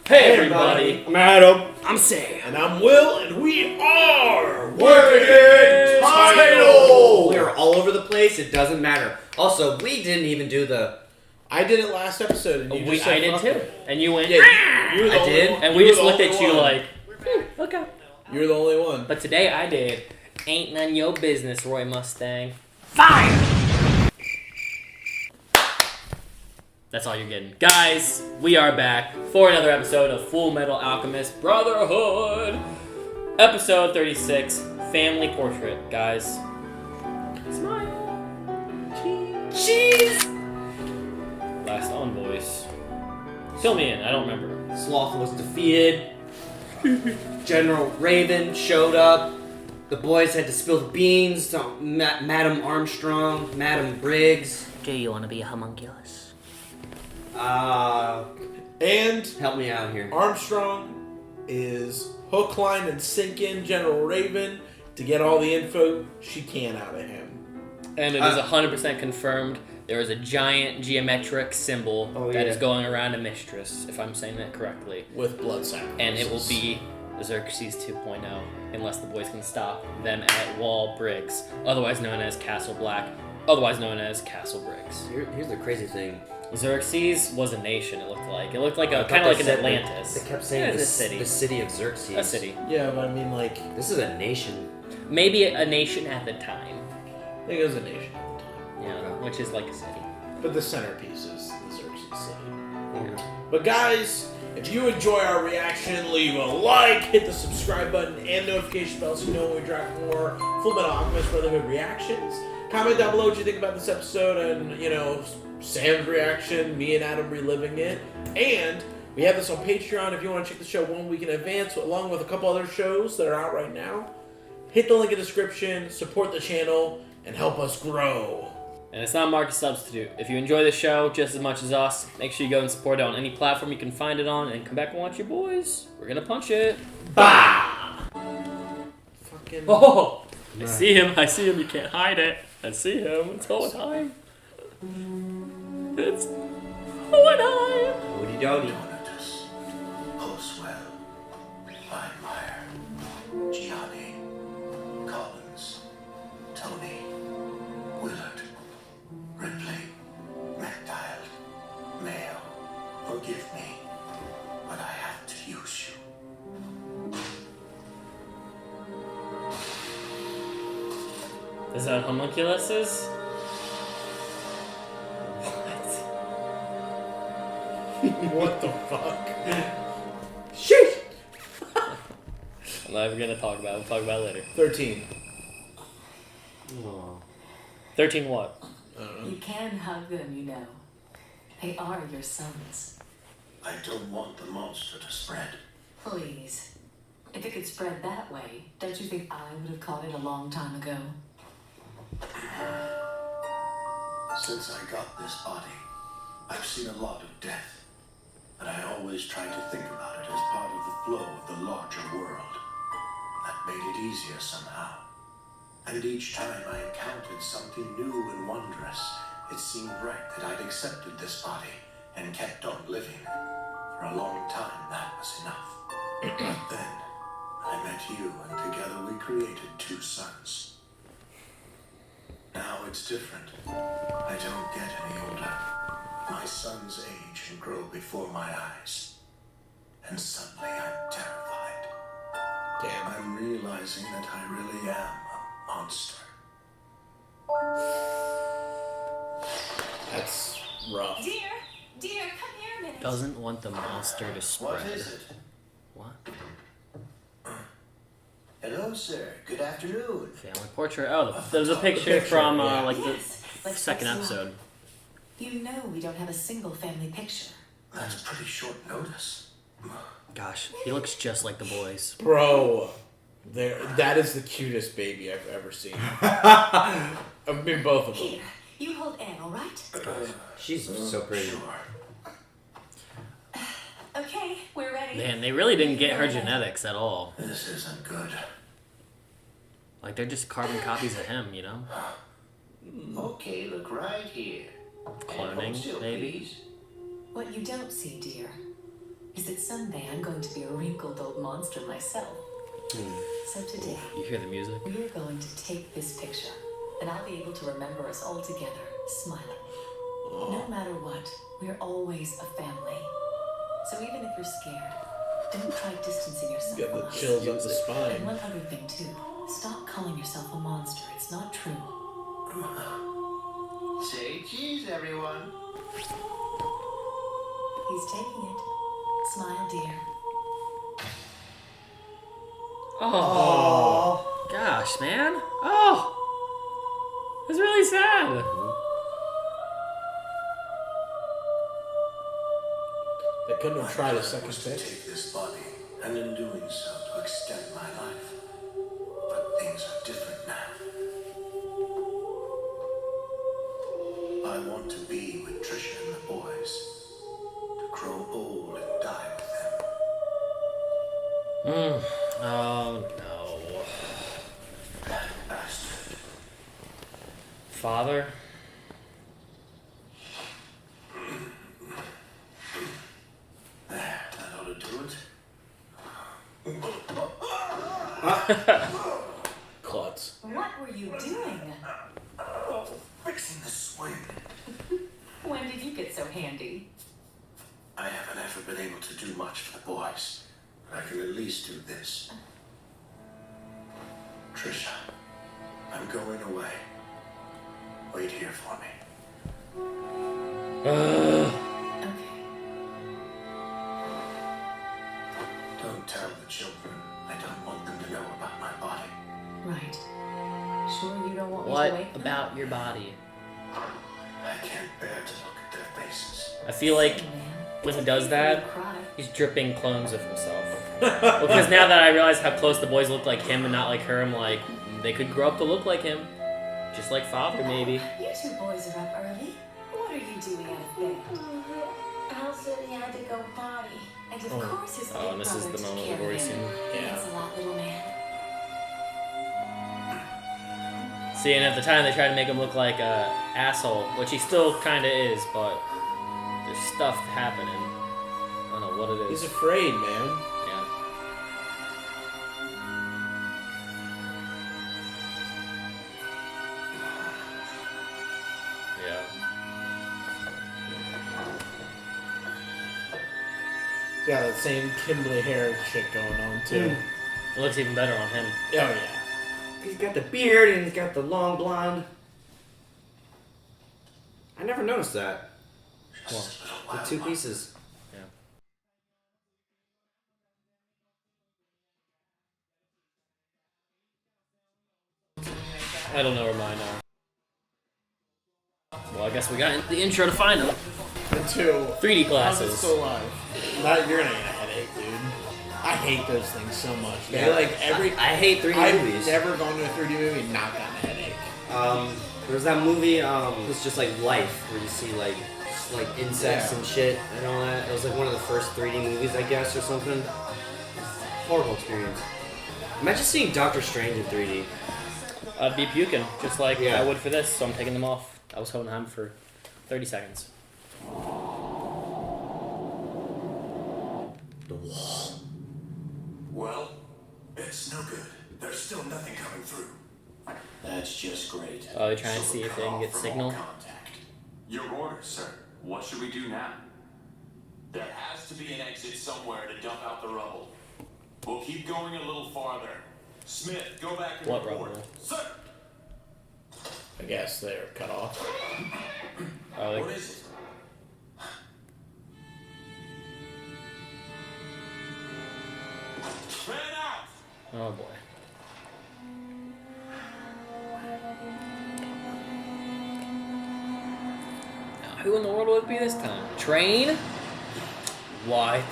Hey everybody! I'm Adam. I'm Sam. And I'm Will, and we are Working Title! We're all over the place, it doesn't matter. Also, we didn't even do the... I did it last episode, and you just said I did fuck too. it. And you went, Yeah, you were the I only did. one. And we You just were the looked at only you one. like, look out. You were the only one. But today I did. Ain't none your business, Roy Mustang. Fine! That's all you're getting. Guys, we are back for another episode of Fullmetal Alchemist Brotherhood. Episode 36, Family Portrait. Guys, smile. Cheese. Last envoys. Fill me in, I don't remember. Sloth was defeated. General Raven showed up. The boys had to spill the beans to Madam Armstrong, Madam Briggs. Do you want to be a homunculus? And Help me out here. Armstrong is hook, line, and sinking General Raven to get all the info she can out of him. And it is 100% confirmed. There is a giant geometric symbol that is going around a mistress, if I'm saying that correctly. With blood sacrifices. And it will be Xerxes 2.0, unless the boys can stop them at Wall Briggs, otherwise known as Castle Black, otherwise known as Castle Briggs. Here's the crazy thing. Xerxes was a nation, it looked like. It looked like kind of like an Atlantis. They kept saying a city. The city of Xerxes. A city. Yeah, but I mean, like, This is a nation. Maybe a nation at the time. I think it was a nation at the time. Yeah, which is like a city. But the centerpiece is the Xerxes city. Yeah. But guys, if you enjoy our reaction, leave a like, hit the subscribe button and notification bell so you know when we drop more Fullmetal Alchemist Brotherhood reactions. Comment down below what you think about this episode and, you know, Sam's reaction, me and Adam reliving it. And we have this on Patreon if you want to check the show 1 week in advance, along with a couple other shows that are out right now. Hit the link in the description, support the channel, and help us grow. And it's not a market substitute. If you enjoy the show just as much as us, make sure you go and support it on any platform you can find it on, and come back and watch your boys. We're gonna punch it. Bah! Fucking... Oh! I see him, you can't hide it. I see him, it's Hohenheim. It's Hohenheim! Woody Doty. Donatus, Postwell, Linemeyer, Gianni, Collins, Tony, Willard, Ripley, MacDial, Mayo. Forgive me, but I have to use you. Is that homunculuses? What the fuck? Sheesh! I'm not even gonna talk about it. We'll talk about it later. 13. Oh. 13 what? You can hug them, you know. They are your sons. I don't want the monster to spread. Please. If it could spread that way, don't you think I would have caught it a long time ago? Since I got this body, I've seen a lot of death. But I always tried to think about it as part of the flow of the larger world. That made it easier somehow. And each time I encountered something new and wondrous, it seemed right that I'd accepted this body and kept on living. For a long time, that was enough. But then, I met you, and together we created 2 sons. Now it's different. I don't get any older. My sons age and grow before my eyes. And suddenly I'm terrified. Damn. I'm realizing that I really am a monster. That's rough. Dear, come here a minute. Doesn't want the monster to spread. What is it? What? Hello, sir. Good afternoon. Family portrait. Oh, there's a picture from yeah. like Yes, the let's second fix you up. episode. You know we don't have a single family picture. That's pretty short notice. Gosh, he looks just like the boys. Bro, that is the cutest baby I've ever seen. I mean, both of them. Here, you hold Anne, all right? She's so pretty. Sure. Okay, we're ready. Man, they really didn't get her genetics at all. This isn't good. Like, they're just carbon copies of him, you know? Okay, look right here. Cloning, maybe? What you don't see, dear, is that someday I'm going to be a wrinkled old monster myself. So today, You hear the music? we are going to take this picture, and I'll be able to remember us all together, smiling. No matter what, we're always a family. So even if you're scared, don't try distancing yourself Get from the us. chills up the And spine. one other thing too, stop calling yourself a monster. It's not true. Say cheese, everyone. He's taking it. Smile, dear. Oh. Gosh, man. Oh. It's really sad. They couldn't have tried a second was to pick. take this body, and in doing so, to extend my life. But things are different now. I want to be with Trisha and the boys. To grow old and die with them. Oh, no. Bastard. Father? There, that ought to do it. Klutz. What were you doing? Fixing the swing. When did you get so handy? I haven't ever been able to do much for the boys, but I can at least do this. Trisha, I'm going away. Wait here for me. Okay. Don't tell the children. I don't want them to know about my body. Right. Sure you don't want me What to wake them? about your body? I can't bear to look at their faces. I feel like Silly man. when he It's does okay that, for you to cry. he's dripping clones of himself. Because now that I realize how close the boys look like him and not like her, I'm like, they could grow up to look like him. Just like father, maybe. You two boys are up early. What are you doing out of bed? Al said he had to go potty. And of course his Oh, big and this is brother the took moment care we've already of him. seen. Yeah. Thanks a lot, little man. See, and at the time they tried to make him look like a asshole, which he still kind of is, but there's stuff happening. I don't know what it is. He's afraid, man. Yeah. Yeah. He's got that same Kimberly hair shit going on, too. It looks even better on him. Oh, yeah. He's got the beard and he's got the long blonde. I never noticed that. Just a little The while two longer. pieces. I don't know where mine are. Well, I guess we got the intro to find them. The two. 3D How's it glasses. still alive? Not, you're gonna get a headache, dude. I hate those things so much. They like every. I hate 3D I've movies. never gone to a 3D movie and not gotten a headache. There's that movie, it's just like Life, where you see like insects Yeah. and shit and all that. It was like one of the first 3D movies, I guess, or something. Horrible experience. Imagine seeing Doctor Strange in 3D. I'd be puking, just like Yeah. I would for this, so I'm taking them off. I was Hohenheim for 30 seconds. The wall. Well, it's no good. There's still nothing coming through. That's just great. Oh, they're trying to see if they can get signal. Contact. Your orders, sir. What should we do now? There has to be an exit somewhere to dump out the rubble. We'll keep going a little farther. Smith, go back and What report. rubble? Sir! I guess they're cut off. Oh, What like, is it? Man out! oh boy. Now, who in the world would it be this time? Train? What?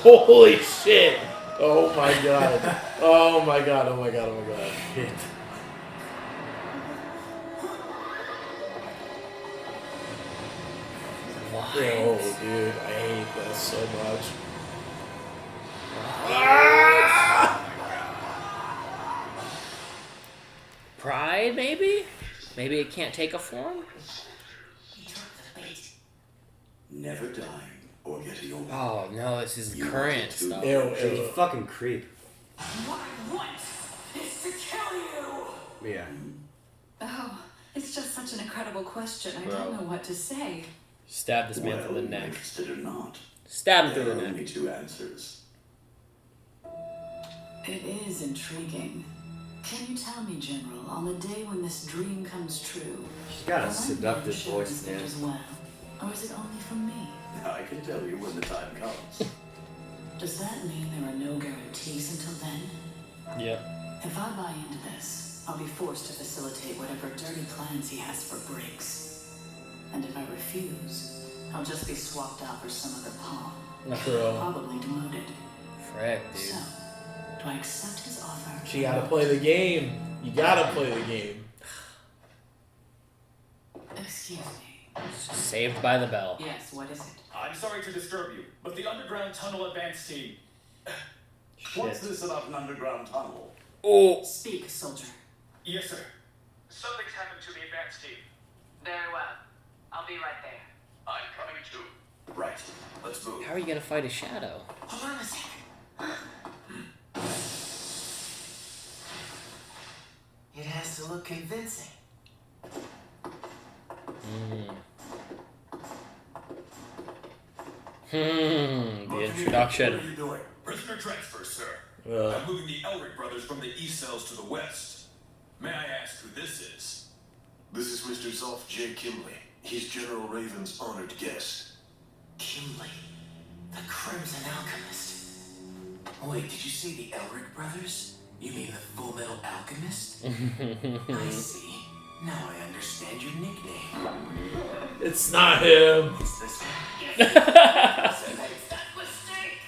Holy shit! Oh my god. Oh my god, oh my god, oh my god. Shit. What? Oh, dude, I hate this so much. Pride, maybe? Maybe it can't take a form? He took the never dying or getting old. Oh no, this is current stuff. Ew, She's a ew. fucking creep. What I want is to kill you! Yeah. Oh, it's just such an incredible question. I Bro. don't know what to say. Stab this man through the neck. Interested or not, Stab him there through are the neck. only two answers. It is intriguing. Can you tell me, General, on the day when this dream comes true, She's got a will my seductive name show voice, as there man. as well? Or is it only for me? I can tell you when the time comes. Does that mean there are no guarantees until then? Yep. If I buy into this, I'll be forced to facilitate whatever dirty plans he has for Briggs. And if I refuse, I'll just be swapped out for some other pawn. True. Probably demoted. Frick, dude. So, do I accept his offer? You gotta play the game. You gotta play the game. Excuse me. Saved by the bell. Yes, what is it? I'm sorry to disturb you, but the underground tunnel advance team. What's this about an underground tunnel? Oh. Speak, soldier. Yes, sir. Something's happened to the advance team. Very well. I'll be right there. I'm coming too. Right, let's move. How are you gonna fight a shadow? Hold on a second. It has to look convincing. The introduction. What are you doing? Prisoner transfer, sir. Ugh. I'm moving the Elric Brothers from the east cells to the west. May I ask who this is? This is Mr. Zolf J. Kimley. He's General Raven's honored guest. Kimley, the Crimson Alchemist. Wait, did you say the Elric Brothers? You mean the Fullmetal Alchemist? I see. Now I understand your nickname. It's not him. It's this one. That mistake!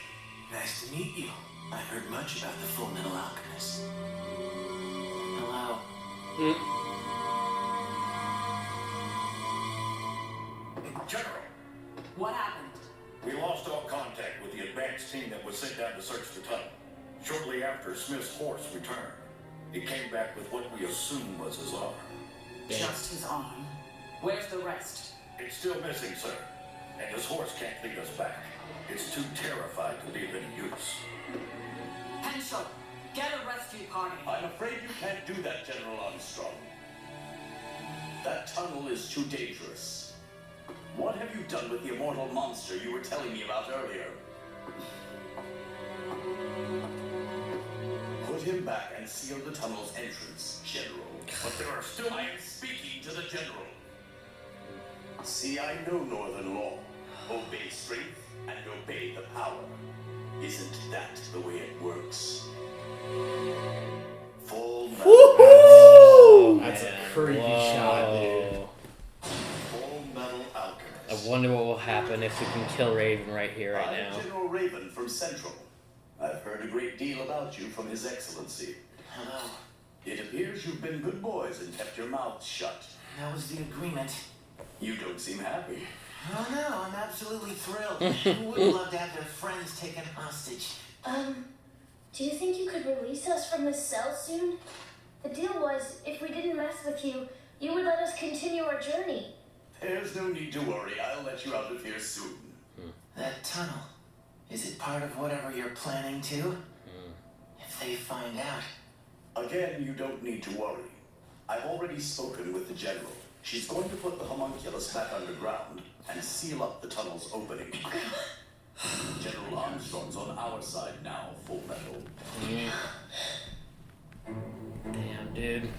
Nice to meet you. I've heard much about the Fullmetal Alchemist. Hello. General, What happened? we lost all contact with the advance team that was sent down to search the tunnel. Shortly after, Smith's horse returned. He came back with what we assumed was his arm. Just his arm. Where's the rest? It's still missing, sir. And his horse can't lead us back. It's too terrified to be of any use. Henshaw, get a rescue party. I'm afraid you can't do that, General Armstrong. That tunnel is too dangerous. What have you done with the immortal monster you were telling me about earlier? Put him back and seal the tunnel's entrance, General. But there are still... I am speaking to the General. See, I know Northern law. Obey strength and obey the power. Isn't that the way it works? Full metal. Oh, That's man. a creepy shot, dude. Full metal alchemist. I wonder what will happen if we can kill Raven right here, right I'm now. General Raven from Central. I've heard a great deal about you from His Excellency. Hello. It appears you've been good boys and kept your mouths shut. That was the agreement. You don't seem happy. Oh no, I'm absolutely thrilled. Who wouldn't love to have their friends taken hostage? Do you think you could release us from this cell soon? The deal was, if we didn't mess with you, you would let us continue our journey. There's no need to worry. I'll let you out of here soon. That tunnel. Is it part of whatever you're planning to? If they find out. Again, you don't need to worry. I've already spoken with the General. She's going to put the homunculus back underground and seal up the tunnel's opening. General Armstrong's on our side now, Fullmetal. Damn, dude.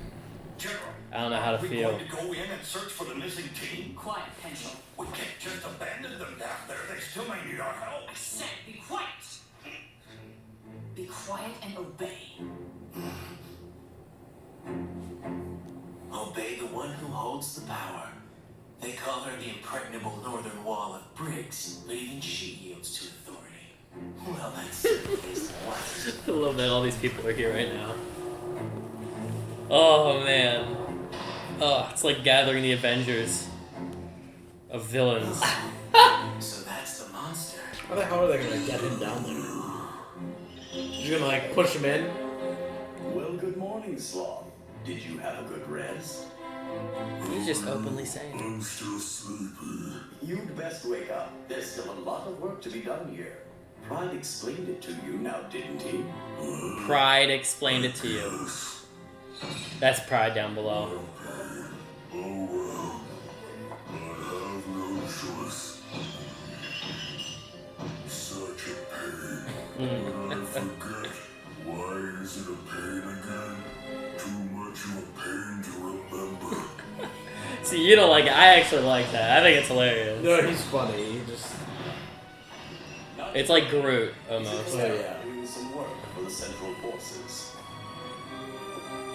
General, I don't know how to are we feel. going to go in and search for the missing team? Quiet, Henshaw. We can't just abandon them down there. They still may need our help. I said be quiet. Be quiet and obey. Obey the one who holds the power. They call her the impregnable northern wall of Briggs, but even she yields to authority. Well, that's certainly is the last. I love that all these people are here right now. Oh, man. Oh, it's like gathering the Avengers of villains. So that's the monster. How the hell are they gonna get him down there? You're gonna like push him in? Well, good morning, Sloth. Did you have a good rest? He's just openly saying it. I'm still sleepy. You'd best wake up. There's still a lot of work to be done here. Pride explained it to you now, didn't he? Pride explained it to you. That's Pride down below. Oh well. I have no choice. Such a pain. I forget. Why is it a pain again? Too much of a pain to remember. See, you don't like it. I actually like that. I think it's hilarious. No, he's funny. He just. It's like Groot, almost. Oh, yeah. Doing some work for the Central Forces.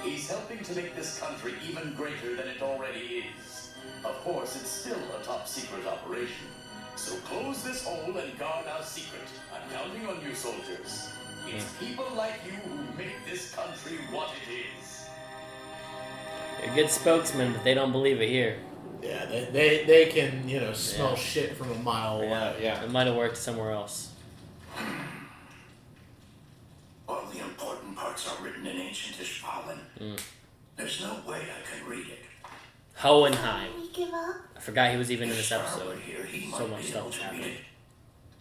He's helping to make this country even greater than it already is. Of course, it's still a top secret operation. So close this hole and guard our secret. I'm counting on you, soldiers. It's people like you who make this country what it is. You're a good spokesman, but they don't believe it here. Yeah, they can, smell shit from a mile away. Yeah. It might have worked somewhere else. All the important parts are written in ancient Ishvalan. There's no way I can read it. Hohenheim. We give up? I forgot he was even in this Scar episode. over here, he So might much be stuff able is to read happening. it.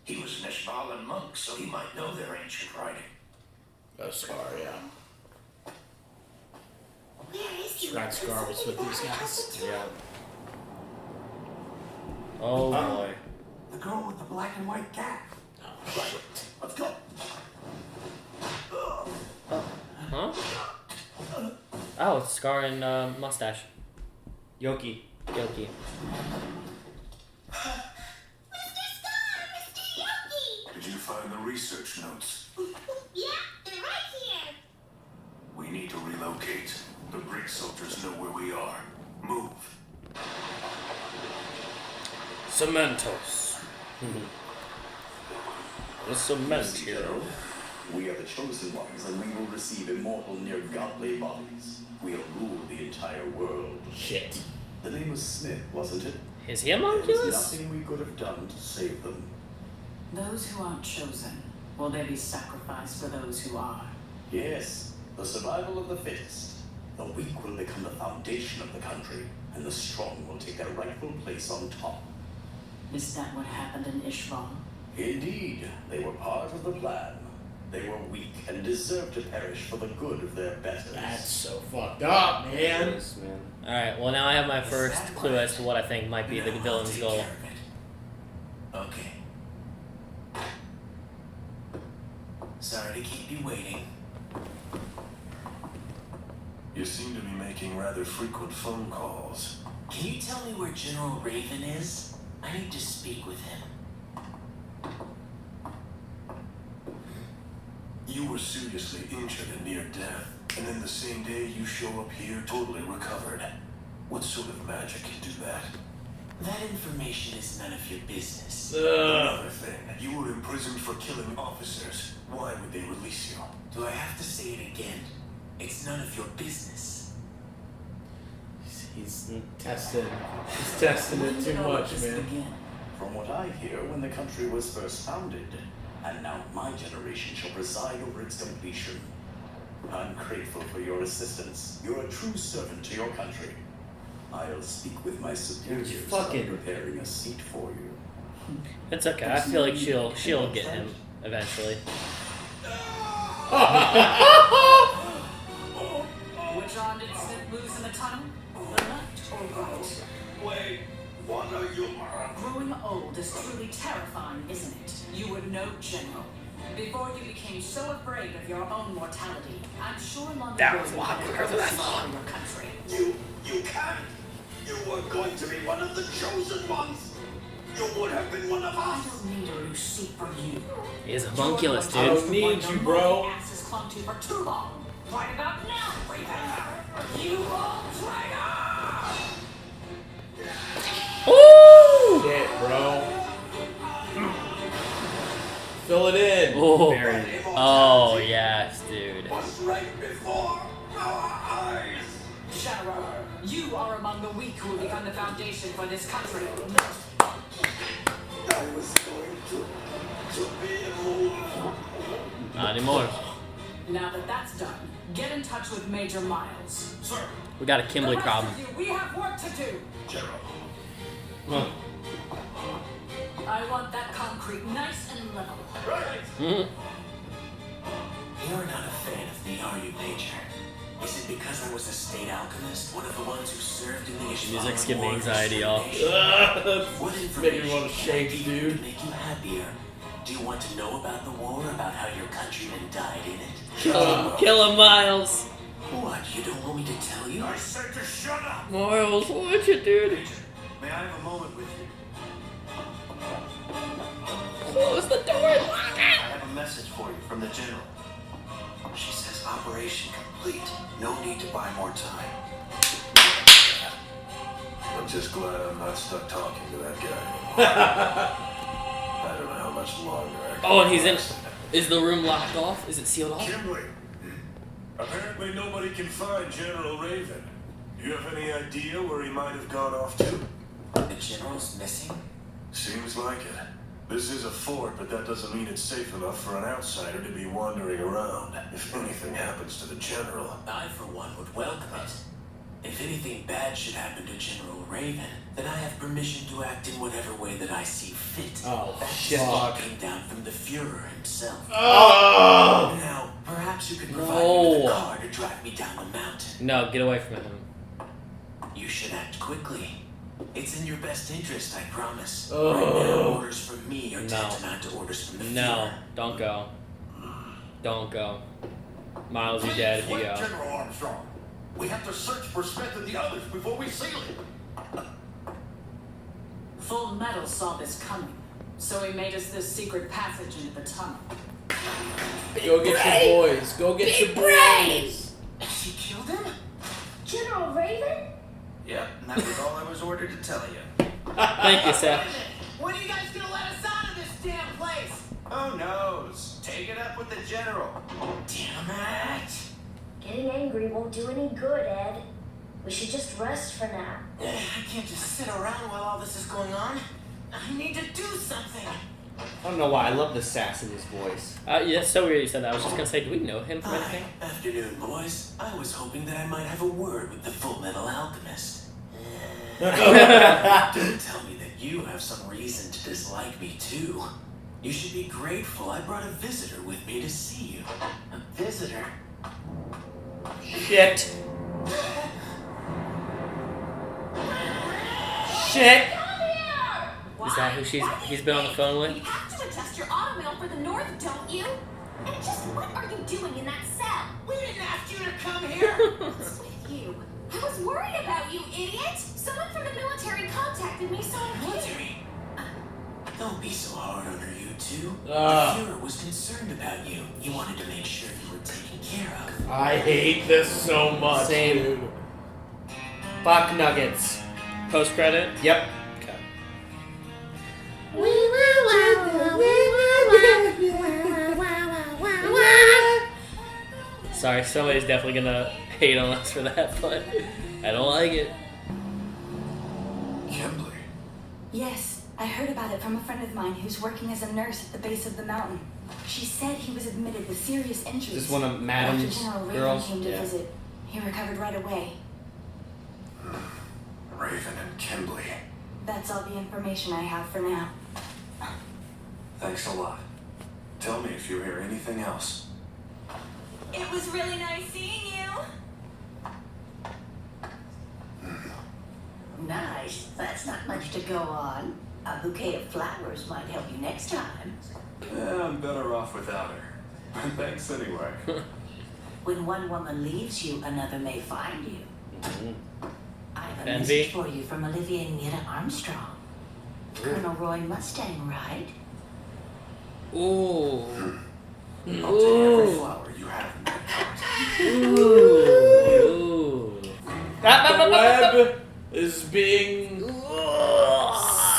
He was an Ishvalan monk, so he might know their ancient writing. Oh, Scar, yeah. Where is he? Scratch Scar was with these guys. Yeah. Oh boy. The girl with the black and white cat. Oh, Let's go. Huh? Oh, it's Scar and Mustache. Yoki. Yoki. Did you find the research notes? Yeah, they're right here. We need to relocate. The Briggs soldiers know where we are. Move. Cementos. The cement here. We are the chosen ones, and we will receive immortal, near-godly bodies. We'll rule the entire world. Shit. The name was Smith, wasn't it? Is he a There was homunculus? nothing we could have done to save them. Those who aren't chosen, will they be sacrificed for those who are? Yes, the survival of the fittest. The weak will become the foundation of the country, and the strong will take their rightful place on top. Is that what happened in Ishval? Indeed, they were part of the plan. They were weak and deserved to perish for the good of their betters. That's so fucked up, man. Yes, man. Alright, well now I have my first clue as to what I think might be the Now I'll villain's take goal. care of it. Okay. Sorry to keep you waiting. You seem to be making rather frequent phone calls. Can you tell me where General Raven is? I need to speak with him. You were seriously injured and near death, and then the same day you show up here totally recovered. What sort of magic can do that? That information is none of your business. Another thing, you were imprisoned for killing officers. Why would they release you? Do I have to say it again? It's none of your business. He's testing. He's testing it too much, man. From what I hear, when the country was first founded, and now my generation shall preside over its completion. I'm grateful for your assistance. You're a true servant to your country. I'll speak with my superiors about preparing a seat for you. It's okay. I feel like she'll get him eventually. Which arm did Smith lose in the tunnel? The left or right? Wait, what are you? Growing old is truly terrifying, isn't it? You were no general. Before you became so afraid of your own mortality, I'm sure London That was would a lot have quicker than I for thought. your country. You can't. You were going to be one of the chosen ones. You would have been one of I us. don't need a new seat from you. He is a homunculus, I dude. don't need you, bro. Asses clung to for too long. Right about now, Raven. You old traitor! Ooh! Shit, bro. Fill it in. Oh, Very. oh yes, dude. Was right before our eyes. General, you are among the weak who will become the foundation for this country. I was going to be moved. Not anymore. Now that that's done, get in touch with Major Miles. Sir. We got a Kimberly The rest problem. of you, we have work to do. General. I want that concrete nice and level. Right. Mhm. You're not a fan of me, are you, Major? Is it because I was a state alchemist, one of the ones who served in the Music's Ishmael giving me War anxiety, for y'all. civilization? What Making me information want to can I shake, give you dude. to make you happier? Do you want to know about the war, about how your countrymen died in it? Kill him, Miles. What, you don't want me to tell you? I said to shut up. Miles, watch it, dude. Major, may I have a moment with you? Close the door. I have a message for you from the general. She says operation complete. No need to buy more time. I'm just glad I'm not stuck talking to that guy anymore. I don't know how much longer I can Oh, and he's in. last. Is the room locked off? Is it sealed off? Kimberly, apparently nobody can find General Raven. Do you have any idea where he might have gone off to? The general's missing? Seems like it. This is a fort, but that doesn't mean it's safe enough for an outsider to be wandering around. If anything happens to the general. I, for one, would welcome it. If anything bad should happen to General Raven, then I have permission to act in whatever way that I see fit. Oh, That fuck. came down from the Fuhrer himself. Oh! Now, perhaps you could provide me with No. a car to drive me down the mountain. No, get away from him. You should act quickly. It's in your best interest, I promise. Oh. Right now, orders from me are No. tantamount to orders from the No, Fuhrer. don't go. Don't go. Miles, you're dead if you Wait, go. General Armstrong. We have to search for Smith and the others before we seal it. Fullmetal saw this coming, so he made us this secret passage into the tunnel. Go get your boys. Go get your boys. She killed him? General Raven? Yep, and that was all I was ordered to tell you. Thank you, Seth. When are you guys gonna let us out of this damn place? Who knows? Take it up with the general. Damn it! Getting angry won't do any good, Ed. We should just rest for now. I can't just sit around while all this is going on. I need to do something. I don't know why. I love the sass in his voice. Yeah, it's so weird you said that. I was just gonna say, do we know him from anything? Afternoon, boys. I was hoping that I might have a word with the Fullmetal Alchemist. Don't tell me that you have some reason to dislike me too. You should be grateful I brought a visitor with me to see you. A visitor? Shit. Shit. Is that who he's been on the phone with? You have to adjust your auto mail for the north, don't you? And just what are you doing in that cell? We didn't ask you to come here. What's with you? I was worried about you, idiot! Someone from the military contacted me, so I'm here. Military? Don't be so hard on her, you two. The Ah. Fuhrer was concerned about you. He wanted to make sure you were taken care of. I hate this so much, Same. dude. Fuck nuggets. Post credit? Yep. Okay. Sorry, somebody's definitely gonna hate on us for that, but I don't like it. Kimberly. Yes, I heard about it from a friend of mine who's working as a nurse at the base of the mountain. She said he was admitted with serious injuries. Is this one of After Madam's General Raven girls? came to Yeah. visit, he recovered right away. Raven and Kimberly. That's all the information I have for now. Thanks a lot. Tell me if you hear anything else. It was really nice seeing you. Nice. That's not much to go on. A bouquet of flowers might help you next time. I'm better off without her. Thanks anyway. When one woman leaves you, another may find you. I have a Envy? message for you from Olivia and Nita Armstrong. Colonel Roy Mustang, right? Ooh. I'll take every flower you have in that pot. Ooh. The web is being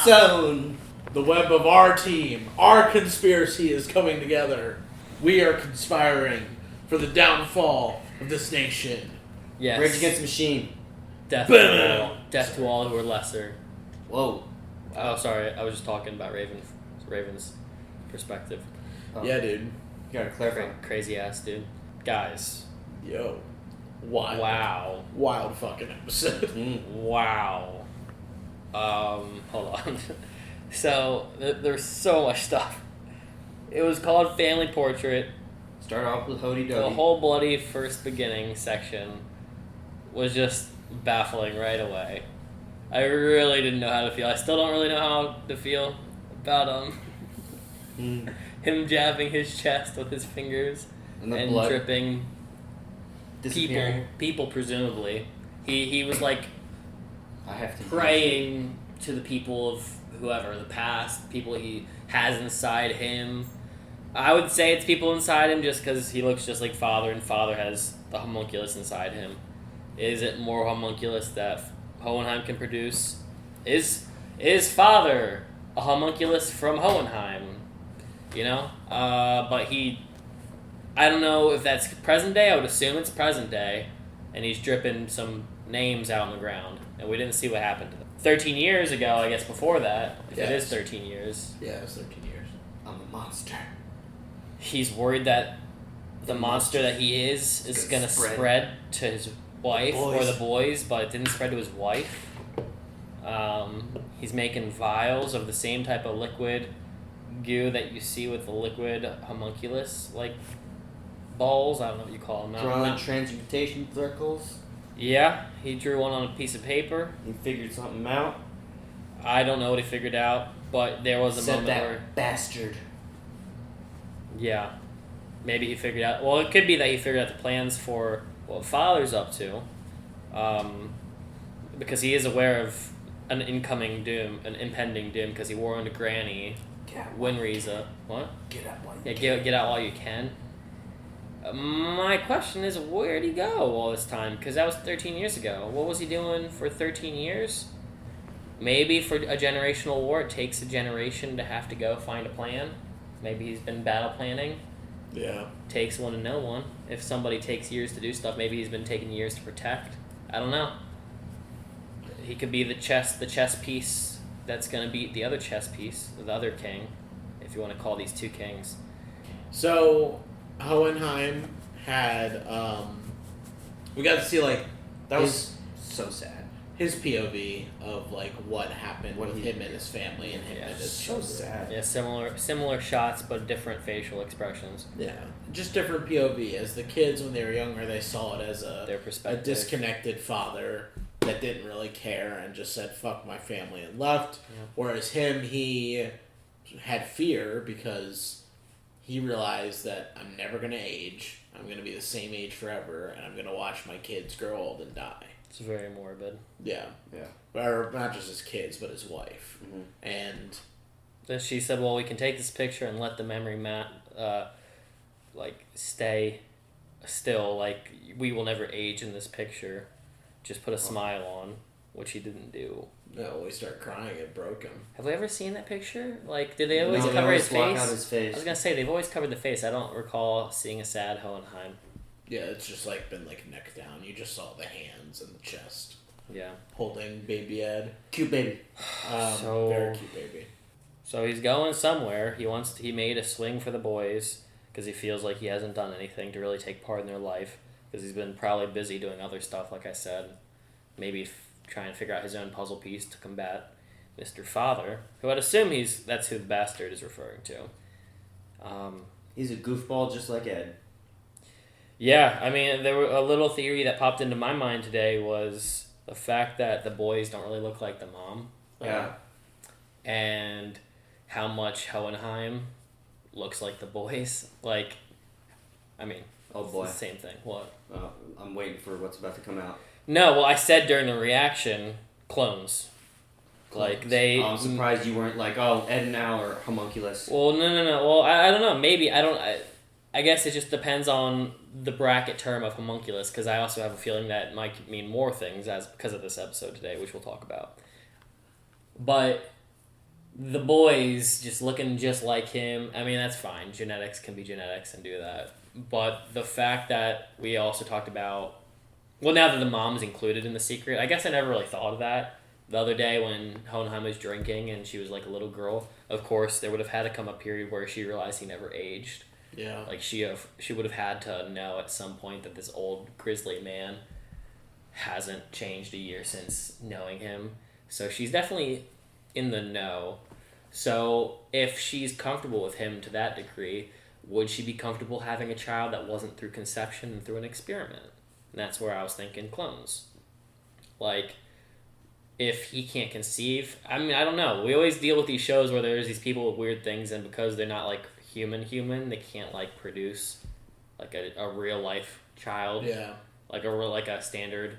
Sewn. the web of our team. Our conspiracy is coming together. We are conspiring for the downfall of this nation. Yes. Rage Against the Machine. Death to all. Death to all who are lesser. Whoa. Oh, sorry. I was just talking about Raven's perspective. Oh. Yeah, dude. You gotta clarify. Crazy ass dude. Guys. Yo. Wild. Wow. Wild fucking episode. Wow. Hold on. So, there's so much stuff. It was called Family Portrait. Start off with Hody The Doty. whole bloody first beginning section was just baffling right away. I really didn't know how to feel. I still don't really know how to feel about him jabbing his chest with his fingers And the and blood dripping disappearing. people presumably. He was like I have to praying to the people of whoever, the past, people he has inside him. I would say it's people inside him just because he looks just like Father, and Father has the homunculus inside him. Is it more homunculus that Hohenheim can produce? Is Father a homunculus from Hohenheim? You know? But I don't know if that's present day. I would assume it's present day. And he's dripping some names out on the ground. And we didn't see what happened to them. 13 years ago, I guess before that, if it is 13 years. Yeah, it was 13 years. I'm a monster. He's worried that the monster that he is going to spread to his wife or the boys, but it didn't spread to his wife. He's making vials of the same type of liquid goo that you see with the liquid homunculus, like balls. I don't know what you call them. Drawing transmutation circles. Yeah, he drew one on a piece of paper. He figured something out. I don't know what he figured out, but there was a moment that where... bastard. Yeah. Maybe he figured out... Well, it could be that he figured out the plans for what Father's up to. Because he is aware of an incoming doom, an impending doom, because he warned Granny Winriza. What? Get out while you can. Get out while you can. My question is, where'd he go all this time? Because that was 13 years ago. What was he doing for 13 years? Maybe for a generational war, it takes a generation to have to go find a plan. Maybe he's been battle planning. Yeah. Takes one to know one. If somebody takes years to do stuff, maybe he's been taking years to protect. I don't know. He could be the chess piece that's going to beat the other chess piece, the other king, if you want to call these two kings. So, Hohenheim had, we got to see, like, That was so sad. his POV of, like, what happened with him and his family and him and his children. sad. Yeah, similar shots, but different facial expressions. Yeah, just different POV. As the kids, when they were younger, they saw it as Their a perspective. disconnected father that didn't really care and just said, fuck my family, and left. Yeah. Whereas him, he had fear because he realized that I'm never going to age. I'm going to be the same age forever, and I'm going to watch my kids grow old and die. It's very morbid. Yeah. Yeah. Or not just his kids, but his wife. Mm-hmm. And Then she said, well, we can take this picture and let the memory stay still. Like, we will never age in this picture. Just put a smile on, which he didn't do. no, we start crying. It broke him. Have we ever seen that picture? Like, did they always No, they cover always his block face? out his face. I was gonna say they've always covered the face. I don't recall seeing a sad Hohenheim. Yeah, it's just like been like neck down. You just saw the hands and the chest. Yeah. Holding baby Ed. Cute baby. Very cute baby. So he's going somewhere. He made a swing for the boys because he feels like he hasn't done anything to really take part in their life because he's been probably busy doing other stuff, like I said. Maybe trying to figure out his own puzzle piece to combat Mr. Father, who I'd assume that's who the bastard is referring to. He's a goofball just like Ed. Yeah, I mean, there were a little theory that popped into my mind today was the fact that the boys don't really look like the mom. Yeah. And how much Hohenheim looks like the boys. Like, I mean, Oh boy. it's the same thing. What? I'm waiting for what's about to come out. No, well, I said during the reaction, clones. Like, they... I'm surprised you weren't like, oh, Ed and Al are homunculus. Well, no. Well, I don't know. Maybe. I guess it just depends on the bracket term of homunculus, because I also have a feeling that might mean more things because of this episode today, which we'll talk about. But the boys just looking just like him, I mean, that's fine. Genetics can be genetics and do that. But the fact that we also talked about... Well, now that the mom's included in the secret, I guess I never really thought of that. The other day when Hohenheim was drinking and she was like a little girl, of course, there would have had to come a period where she realized he never aged. Yeah. Like she would have had to know at some point that this old grizzly man hasn't changed a year since knowing him. So she's definitely in the know. So if she's comfortable with him to that degree, would she be comfortable having a child that wasn't through conception and through an experiment? And that's where I was thinking clones. Like, if he can't conceive, I mean, I don't know. We always deal with these shows where there's these people with weird things, and because they're not like human, they can't like produce like a real life child. Yeah. Like a standard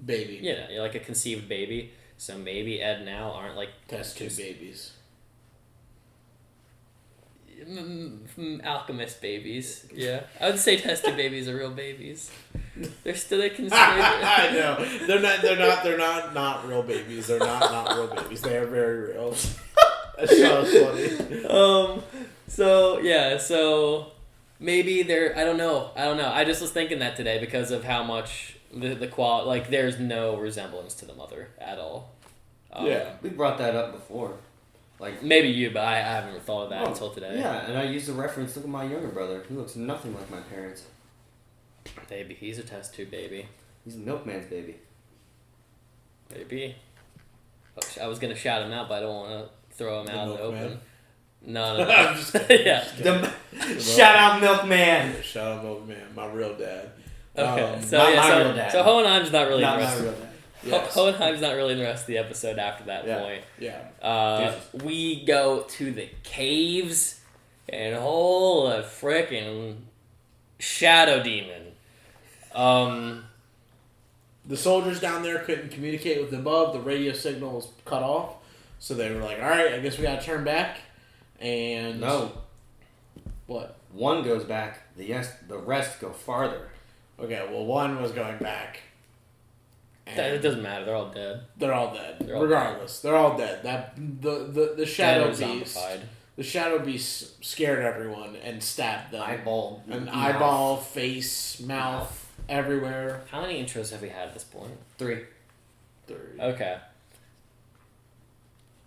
baby. Yeah, like a conceived baby. So maybe Ed and Al aren't like test tube babies. Alchemist babies. Yeah, I would say test tube babies are real babies. They can. I know they're not real babies. They're not real babies. They are very real. That's so funny. So maybe they're. I don't know. I just was thinking that today because of how much the quality. Like, there's no resemblance to the mother at all. Yeah, we brought that up before. Like, maybe you, but I haven't thought of that until today. Yeah, and I used the reference. Look at my younger brother. He looks nothing like my parents. Maybe he's a test tube baby. He's a milkman's baby. Maybe. I was gonna shout him out, but I don't want to throw him out in the open. No. I'm just kidding. Yeah. Shout out Milkman. Shout out Milkman, my real dad. Okay, my real dad. So Hohenheim's not really not the rest. My real dad. Yes. Hohenheim's not really in the rest of the episode after that point. Yeah. We go to the caves, and holy frickin' shadow demon. The soldiers down there couldn't communicate with the above. The radio signal was cut off, so they were like, "All right, I guess we gotta turn back." And no, what? One goes back. The rest go farther. Okay, well, one was going back. It doesn't matter. They're all dead. They're all dead. Regardless, they're all dead. That the shadow beast. The shadow beast scared everyone and stabbed them. Eyeball, face, mouth, everywhere. How many intros have we had at this point? 3. Okay.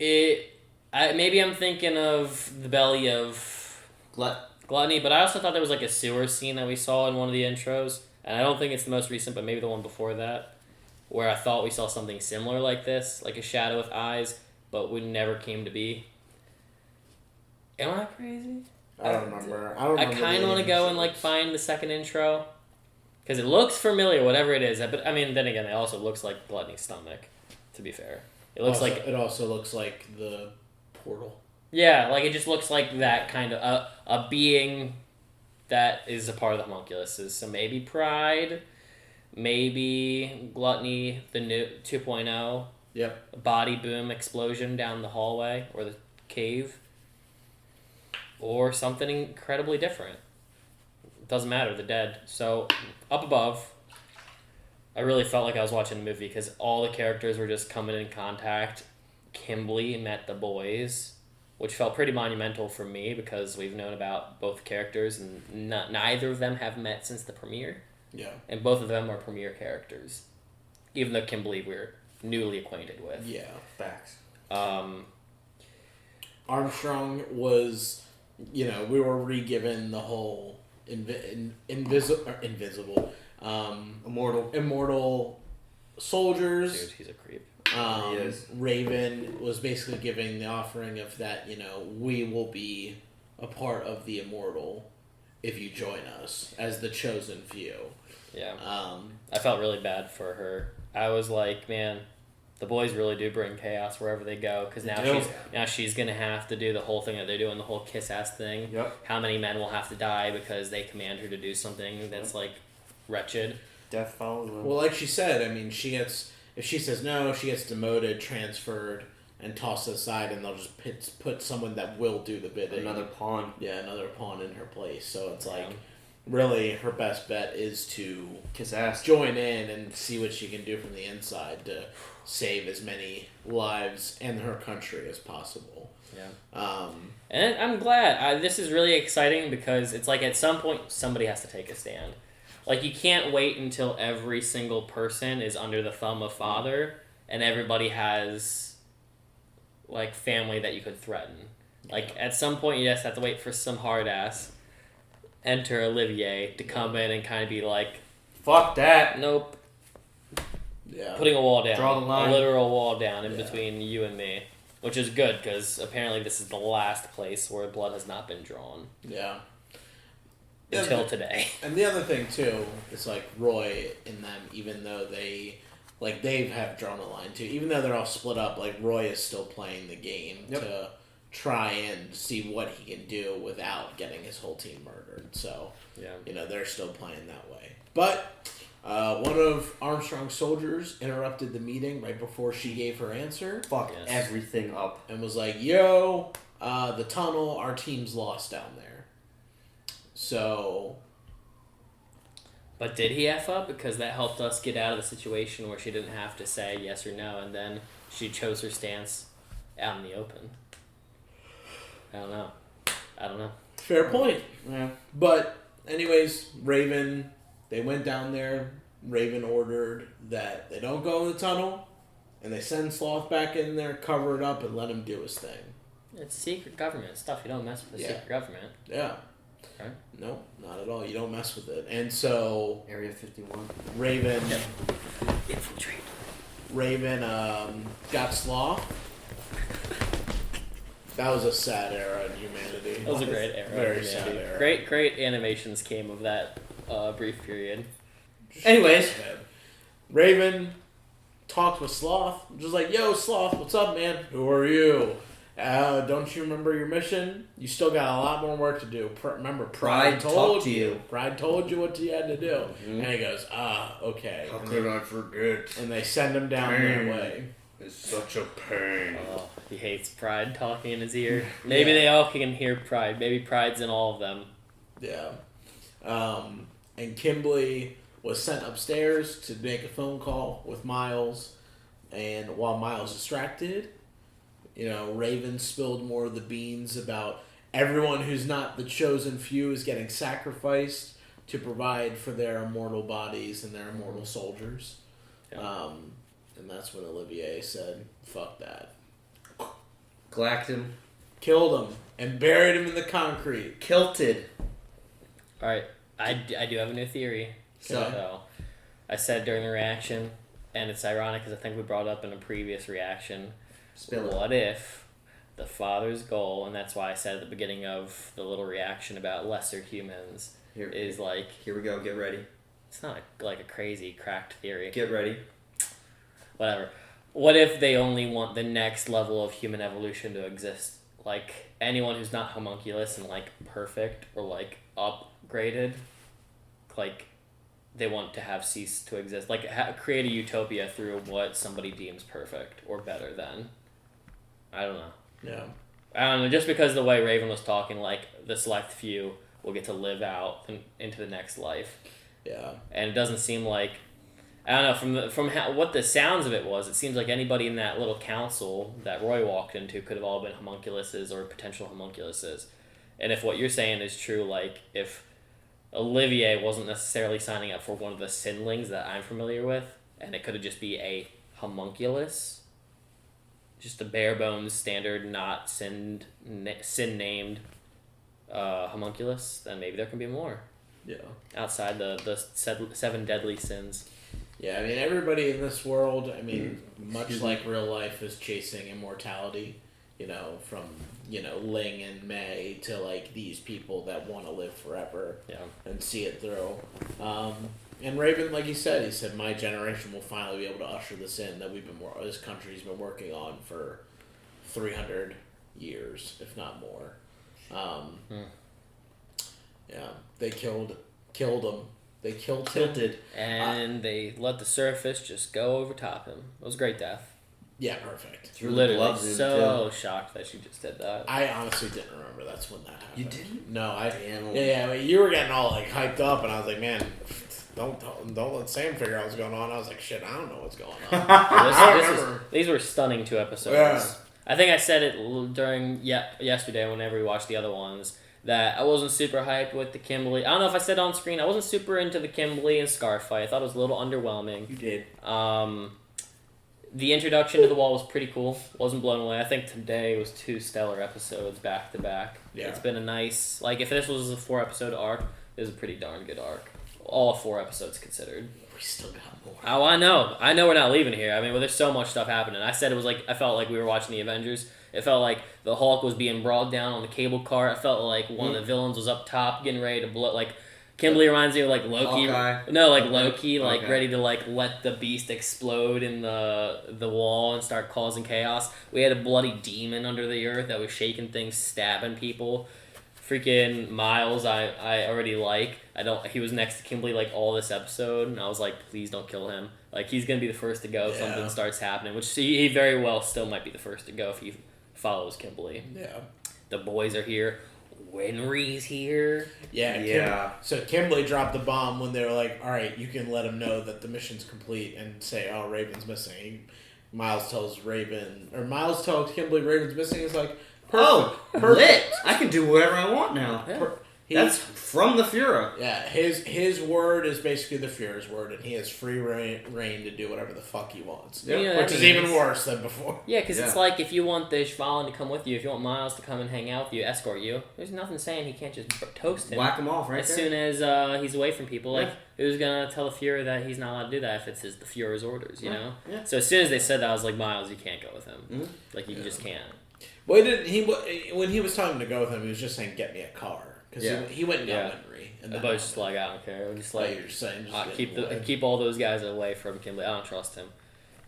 Maybe I'm thinking of the belly of Gluttony, but I also thought there was like a sewer scene that we saw in one of the intros, and I don't think it's the most recent, but maybe the one before that, where I thought we saw something similar like this, like a shadow with eyes, but we never came to be. Am I crazy? I don't remember. I kind of want to go and like find the second intro, because it looks familiar, whatever it is. But I mean, then again, it also looks like Gluttony's stomach. To be fair, it looks It also looks like the portal. Yeah, like it just looks like that kind of a being that is a part of the homunculuses. So maybe Pride, maybe Gluttony, the new 2.0. Yep. A body boom explosion down the hallway or the cave. Or something incredibly different. It doesn't matter, they're dead. So, up above, I really felt like I was watching a movie because all the characters were just coming in contact. Kimberly met the boys, which felt pretty monumental for me because we've known about both characters and neither of them have met since the premiere. Yeah. And both of them are premiere characters. Even though Kimberly we're newly acquainted with. Yeah. Facts. Armstrong was... we were re-given the whole invisible, immortal soldiers. Dude, he's a creep. He is. Raven was basically giving the offering of that, we will be a part of the immortal if you join us as the chosen few. Yeah. I felt really bad for her. I was like, man, the boys really do bring chaos wherever they go, because now she's gonna have to do the whole thing that they're doing, the whole kiss ass thing. Yep. How many men will have to die because they command her to do something that's like wretched? Death follows them. Well, like she said, I mean, if she says no, she gets demoted, transferred, and tossed aside, and they'll just put someone that will do the bidding. Another pawn. Yeah, another pawn in her place. So it's like, really, her best bet is to kiss ass, join in, and see what she can do from the inside to save as many lives and her country as possible. Yeah. And I'm glad. This is really exciting because it's like at some point somebody has to take a stand. Like, you can't wait until every single person is under the thumb of father and everybody has like family that you could threaten. Like, at some point you just have to wait for some hard ass enter Olivier to come in and kind of be like, fuck that. Nope. Yeah. Putting a wall down. Draw the line. A literal wall down in between you and me. Which is good, because apparently this is the last place where blood has not been drawn. Yeah. Until today. And the other thing, too, is, like, Roy and them, even though they have drawn a line, too. Even though they're all split up, like, Roy is still playing the game to try and see what he can do without getting his whole team murdered. So, they're still playing that way. But one of Armstrong's soldiers interrupted the meeting right before she gave her answer. Fuck everything up. And was like, yo, the tunnel, our team's lost down there. So... But did he F up? Because that helped us get out of the situation where she didn't have to say yes or no, and then she chose her stance out in the open. I don't know. Fair point. Yeah. But, anyways, Raven, they went down there. Raven ordered that they don't go in the tunnel, and they send Sloth back in there, cover it up, and let him do his thing. It's secret government stuff. You don't mess with the secret government. Yeah. Right? No, not at all. You don't mess with it. And so... Area 51. Raven... Infiltrate. Raven got Sloth. That was a sad era in humanity. That was a great era. Very sad era. Great animations came of that brief period. Anyways. Raven talked with Sloth. Just like, yo, Sloth, what's up, man? Who are you? Don't you remember your mission? You still got a lot more work to do. Remember, Pride told you. Pride told you what you had to do. Mm-hmm. And he goes, okay. How could I forget? And they send him down Pain. that way. It's such a pain. Oh, he hates Pride talking in his ear. Maybe they all can hear Pride. Maybe Pride's in all of them. Yeah. And Kimberly was sent upstairs to make a phone call with Miles. And while Miles is distracted, Raven spilled more of the beans about everyone who's not the chosen few is getting sacrificed to provide for their immortal bodies and their immortal soldiers. Yeah. And that's when Olivier said, fuck that. Glacked him. Killed him. And buried him in the concrete. Kilted. Alright, I do have a new theory. So, I said during the reaction, and it's ironic because I think we brought it up in a previous reaction. What if the father's goal, and that's why I said at the beginning of the little reaction about lesser humans, is like... Here we go, get ready. It's not like a crazy, cracked theory. Get ready. Whatever. What if they only want the next level of human evolution to exist? Like, anyone who's not homunculus and, like, perfect or, like, upgraded, like, they want to have ceased to exist. Like, create a utopia through what somebody deems perfect or better than. I don't know. Yeah. I don't know, just because the way Raven was talking, like, the select few will get to live out into the next life. Yeah. And it doesn't seem like... I don't know, from what the sounds of it was, it seems like anybody in that little council that Roy walked into could have all been homunculuses or potential homunculuses. And if what you're saying is true, like, if Olivier wasn't necessarily signing up for one of the sinlings that I'm familiar with, and it could have just be a homunculus, just a bare bones standard, not sin named homunculus, then maybe there can be more. Yeah. Outside the seven deadly sins. Yeah, I mean, everybody in this world, I mean, much like real life, is chasing immortality, from, Ling and May to, like, these people that want to live forever and see it through. And Raven, like he said, my generation will finally be able to usher this in that this country's been working on for 300 years, if not more. Yeah, they killed him. They tilted. And they let the surface just go over top him. It was a great death. Yeah, perfect. Literally so shocked that she just did that. I honestly didn't remember that's when that happened. You didn't? No, Yeah, I mean, you were getting all, like, hyped up, and I was like, man, don't let Sam figure out what's going on. I was like, shit, I don't know what's going on. These were stunning 2 episodes. Yeah. I think I said it during yesterday whenever we watched the other ones, that I wasn't super hyped with the Kimberly. I don't know if I said on screen, I wasn't super into the Kimberly and Scar fight. I thought it was a little underwhelming. You did. The introduction to the wall was pretty cool. Wasn't blown away. I think today was 2 stellar episodes back to back. Yeah. It's been a nice, like, if this was a 4-episode arc, it was a pretty darn good arc. All 4 episodes considered. We still got more. Oh, I know. I know we're not leaving here. I mean, well, there's so much stuff happening. I said it was like, I felt like we were watching the Avengers. It felt like the Hulk was being brought down on the cable car. I felt like one of the villains was up top getting ready to blow, like, Kimberly reminds me of, like, Loki. Hawkeye. No, like, Loki, like, Okay. ready to, like, let the beast explode in the wall and start causing chaos. We had a bloody demon under the earth that was shaking things, stabbing people. Freaking Miles, I already like. He was next to Kimberly, like, all this episode, and I was like, please don't kill him. Like, he's gonna be the first to go if something starts happening, which he very well still might be the first to go if he follows Kimberly. Yeah. The boys are here. Winry's here. Yeah. So Kimberly dropped the bomb when they were like, all right, you can let him know that the mission's complete and say, oh, Raven's missing. Miles tells Kimberly Raven's missing. He's like, perfect. Lit! I can do whatever I want now. Yeah. That's from the Fuhrer. Yeah, his word is basically the Fuhrer's word, and he has free reign to do whatever the fuck he wants. Yeah, which is even worse than before. Yeah, because it's like if you want the Schwalen to come with you, if you want Miles to come and hang out with you, escort you, there's nothing saying he can't just toast him. Whack him off right as there. soon as he's away from people. Like, who's going to tell the Fuhrer that he's not allowed to do that if it's the Fuhrer's orders, you know? Yeah. So as soon as they said that, I was like, Miles, you can't go with him. Mm-hmm. Like, you just can't. Well, when he was telling him to go with him, he was just saying, get me a car. Because he went down Henry. And but just like, I don't care. I'm just like, you're saying keep all those guys away from Kimberly. I don't trust him.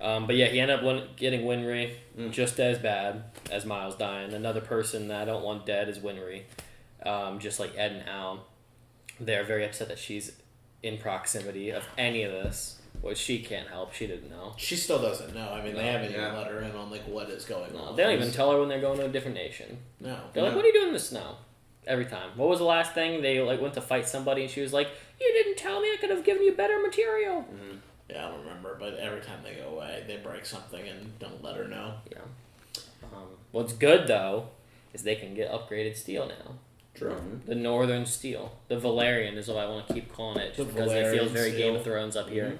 But yeah, he ended up getting Winry, just as bad as Miles dying. Another person that I don't want dead is Winry. Just like Ed and Al. They're very upset that she's in proximity of any of this, which she can't help. She didn't know. She still doesn't know. I mean, they haven't even let her in on like what is going on. They don't even tell her when they're going to a different nation. No. They're like, what are you doing in the snow? Every time. What was the last thing? They like went to fight somebody and she was like, you didn't tell me, I could have given you better material. Mm-hmm. Yeah, I don't remember, but every time they go away, they break something and don't let her know. Yeah. What's good, though, is they can get upgraded steel now. True. The Northern Steel. The Valerian is what I want to keep calling it, just because it Valerian feels very steel. Game of Thrones up here.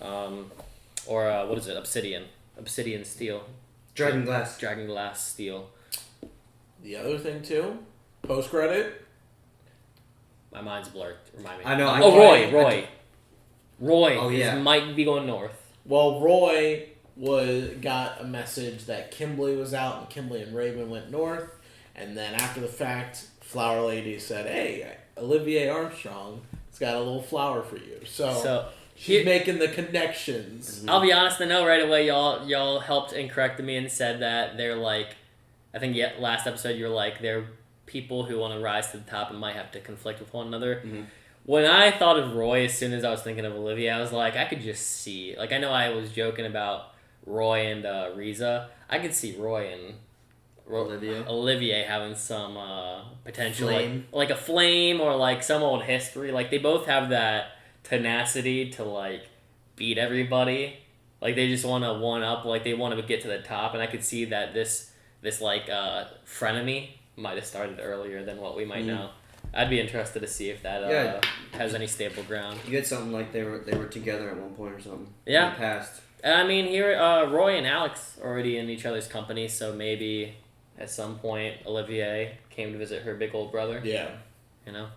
Or, what is it? Obsidian. Obsidian Steel. Dragon Glass Steel. The other thing, too, post-credit. My mind's blurred. Remind me. I know. Roy. Oh, yeah. Might be going north. Well, Roy got a message that Kimberly was out and Kimberly and Raven went north. And then after the fact, Flower Lady said, hey, Olivier Armstrong has got a little flower for you. So she's making the connections. I'll be honest, I know right away y'all helped and corrected me and said that they're like, I think last episode you were like, they're people who want to rise to the top and might have to conflict with one another. Mm-hmm. When I thought of Roy, as soon as I was thinking of Olivia, I was like, I could just see, like, I know I was joking about Roy and Riza. I could see Roy and Olivier having some potential, like a flame or like some old history. Like, they both have that tenacity to like beat everybody. Like, they just want to one up, like they want to get to the top. And I could see that this like frenemy might have started earlier than what we might know. I'd be interested to see if that has any stable ground. You get something like they were together at one point or something. Yeah. In the past. And I mean, here Roy and Alex are already in each other's company, so maybe at some point Olivier came to visit her big old brother. Yeah. You know?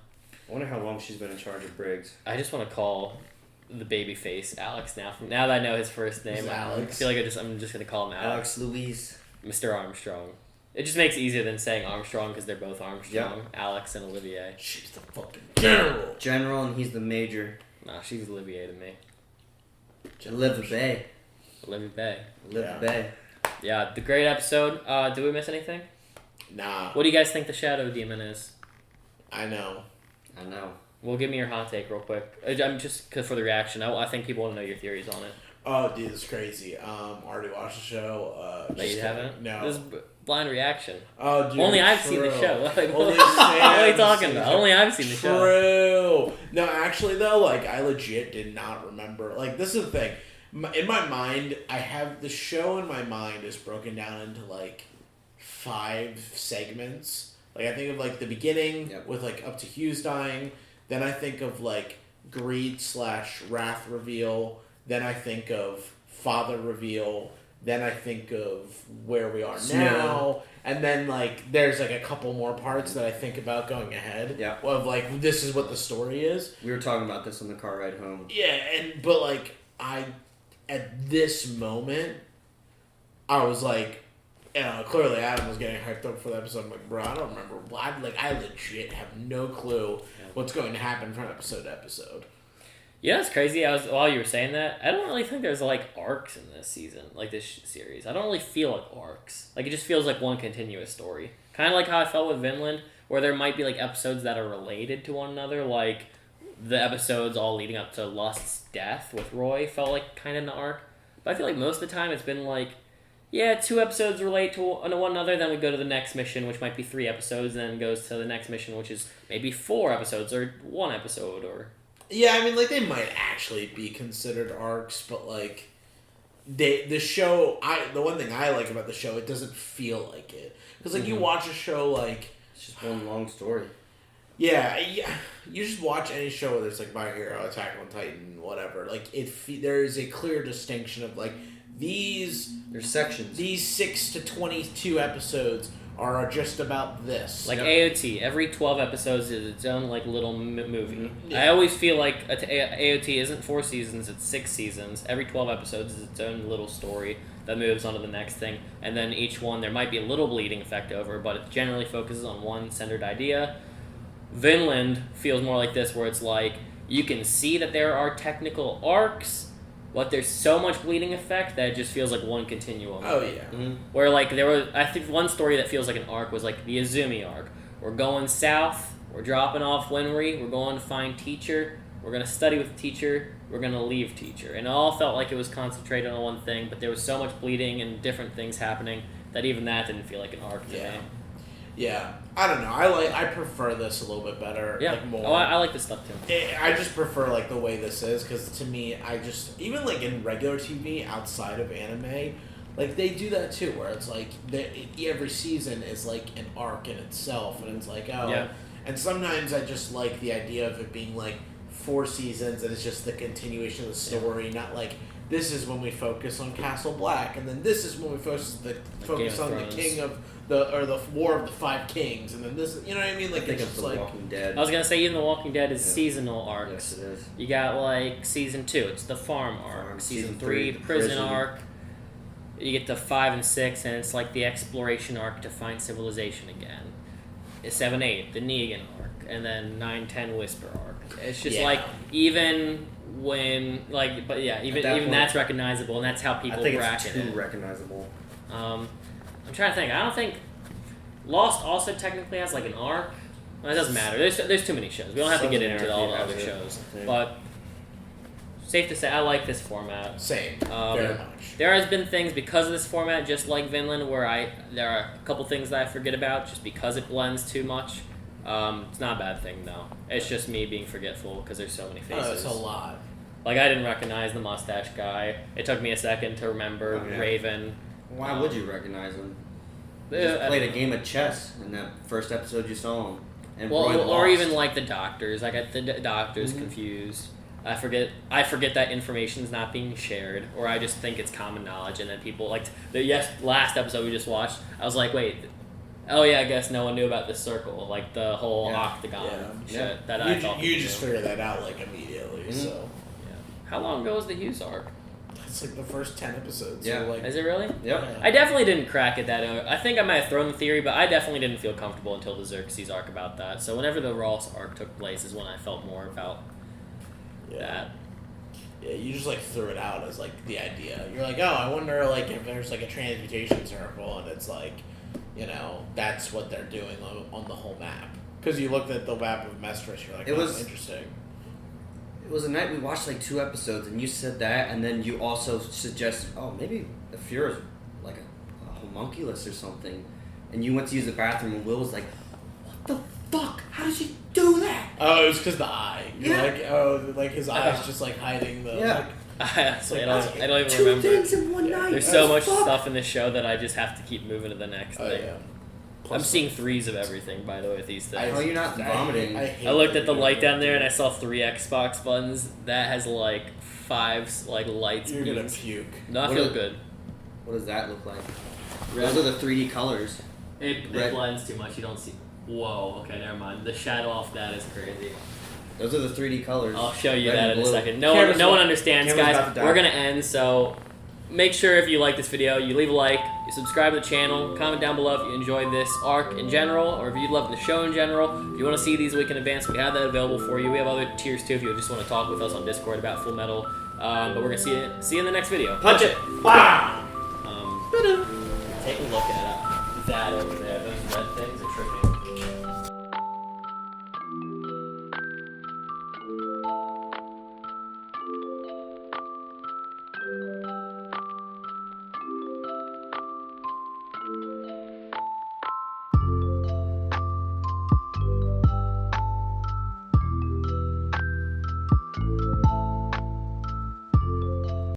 I wonder how long she's been in charge of Briggs. I just want to call the baby face Alex now. Now that I know his first name, Alex. I feel like I'm just going to call him Alex. Louise. Mr. Armstrong. It just makes it easier than saying Armstrong because they're both Armstrong. Yep. Alex and Olivier. She's the fucking general. General, and he's the major. Nah, she's Olivier to me. Olivier. Olivier. Yeah, the great episode. Did we miss anything? Nah. What do you guys think the Shadow Demon is? I know. Well, give me your hot take real quick. I'm just cause for the reaction. I think people want to know your theories on it. Oh, dude, it's crazy. Already watched the show. No, you haven't? No. This is blind reaction. Oh, dude. Only I've seen the show. Like, what are you talking about? Only I've seen the show. True. No, actually, though, like, I legit did not remember. Like, this is the thing. In my mind, I have the show in my mind is broken down into, like, 5 segments. Like, I think of, like, the beginning with, like, up to Hughes dying. Then I think of, like, greed/wrath reveal. Then I think of father reveal. Then I think of where we are Snow. now, and then like there's like a couple more parts that I think about going ahead. Yeah. Of like this is what the story is. We were talking about this on the car ride home. Yeah, but like at this moment, I was like, clearly Adam was getting hyped up for the episode. I'm like, bro, I don't remember. I legit have no clue what's going to happen from episode to episode. Yeah, it's crazy. While you were saying that, I don't really think there's like arcs in this season, like this series. I don't really feel like arcs. Like it just feels like one continuous story. Kind of like how I felt with Vinland, where there might be like episodes that are related to one another, like the episodes all leading up to Lust's death with Roy felt like kind of an arc. But I feel like most of the time it's been like, yeah, 2 episodes relate to one another, then we go to the next mission, which might be 3 episodes, and then goes to the next mission, which is maybe 4 episodes or 1 episode or... Yeah, I mean, like, they might actually be considered arcs, but, like, the show, the one thing I like about the show, it doesn't feel like it. Because, like, you watch a show, like... It's just one long story. Yeah, you just watch any show where there's, like, My Hero, Attack on Titan, whatever. Like, there is a clear distinction of, like, there's sections. These 6 to 22 episodes are just about this. Like AOT, every 12 episodes is its own like little movie. Yeah. I always feel like AOT isn't 4 seasons, it's 6 seasons. Every 12 episodes is its own little story that moves on to the next thing. And then each one, there might be a little bleeding effect over, but it generally focuses on one centered idea. Vinland feels more like this, where it's like, you can see that there are technical arcs, but there's so much bleeding effect that it just feels like one continuum. Oh, yeah. Mm-hmm. Where, like, there was... I think one story that feels like an arc was, like, the Izumi arc. We're going south. We're dropping off Winry. We're going to find teacher. We're going to study with teacher. We're going to leave teacher. And it all felt like it was concentrated on one thing, but there was so much bleeding and different things happening that even that didn't feel like an arc to me. Yeah. I don't know. I prefer this a little bit better. Yeah. Like, more. Oh, I like this stuff, too. I just prefer, like, the way this is, because to me, even, like, in regular TV, outside of anime, like, they do that, too, where it's, like, every season is, like, an arc in itself, and it's, like, oh. Yeah. And sometimes I just like the idea of it being, like, 4 seasons, and it's just the continuation of the story, not, like, this is when we focus on Castle Black, and then this is when we focus on the king of... the War of the 5 Kings, and then this, you know what I mean? Like, I think it's of The like Walking Dead. I was gonna say, even The Walking Dead is seasonal arcs. Yes, it is. You got, like, season 2, it's the farm arc. Season 3, the prison arc. You get to 5 and 6, and it's like the exploration arc to find civilization again. 7, 8, the Negan arc, and then 9, 10, Whisper arc. It's just like, even when, like, but yeah, even point, that's recognizable, and that's how people bracket it. I think it's too recognizable. I'm trying to think. I don't think Lost also technically has like an arc. Well, it doesn't matter. There's too many shows. We don't have to get into all the other shows. But safe to say, I like this format. Same. Very much. There has been things because of this format, just like Vinland, where there are a couple things that I forget about just because it blends too much. It's not a bad thing though. It's just me being forgetful because there's so many faces. Oh, it's a lot. Like, I didn't recognize the mustache guy. It took me a second to remember Raven. Why would you recognize him? He just played a game of chess in that first episode you saw him. And or even like the doctors. I got the doctors confused. I forget that information's not being shared, or I just think it's common knowledge, and then people like last episode we just watched. I was like, wait, oh yeah, I guess no one knew about this circle, like the whole octagon shit. That I thought you just figured that out like immediately. Mm-hmm. So how long ago was the Hughes arc? It's like the first 10 episodes. Yeah. So like, is it really? Yep. Yeah. I definitely didn't crack it that early. I think I might have thrown the theory, but I definitely didn't feel comfortable until the Xerxes arc about that. So whenever the Ross arc took place is when I felt more about that. Yeah, you just like threw it out as like the idea. You're like, oh, I wonder like if there's like a transmutation circle, and it's like, you know, that's what they're doing on the whole map. Because you looked at the map of Mestris, you're like, it was interesting. It was a night we watched like 2 episodes, and you said that, and then you also suggested, oh, maybe the Fuhrer's like a homunculus or something. And you went to use the bathroom, and Will was like, what the fuck? How did you do that? Oh, it was because the eye. You're like, oh, like his eye's just like hiding the... Yeah. Honestly, I don't even 2 remember. things in one night. There's so much stuff in this show that I just have to keep moving to the next thing. Yeah. I'm seeing 3s of everything, by the way, with these things. Oh, you're not vomiting. I looked at the light down there and I saw 3 Xbox buttons. That has like 5 like lights. You're gonna puke. No, I feel good. What does that look like? Red. Those are the 3D colors. It blends too much. You don't see. Whoa. Okay, never mind. The shadow off that is crazy. Those are the 3D colors. I'll show you Red that and in a blue. second. No one understands, Camera's about guys. to die. We're gonna end, so make sure if you like this video, you leave a like, you subscribe to the channel, comment down below if you enjoyed this arc in general, or if you love the show in general. If you want to see these a week in advance, we have that available for you. We have other tiers too if you just want to talk with us on Discord about Fullmetal. But we're gonna see you in the next video. Punch it! Wow! Take a look at that over there. Those red things are tripping.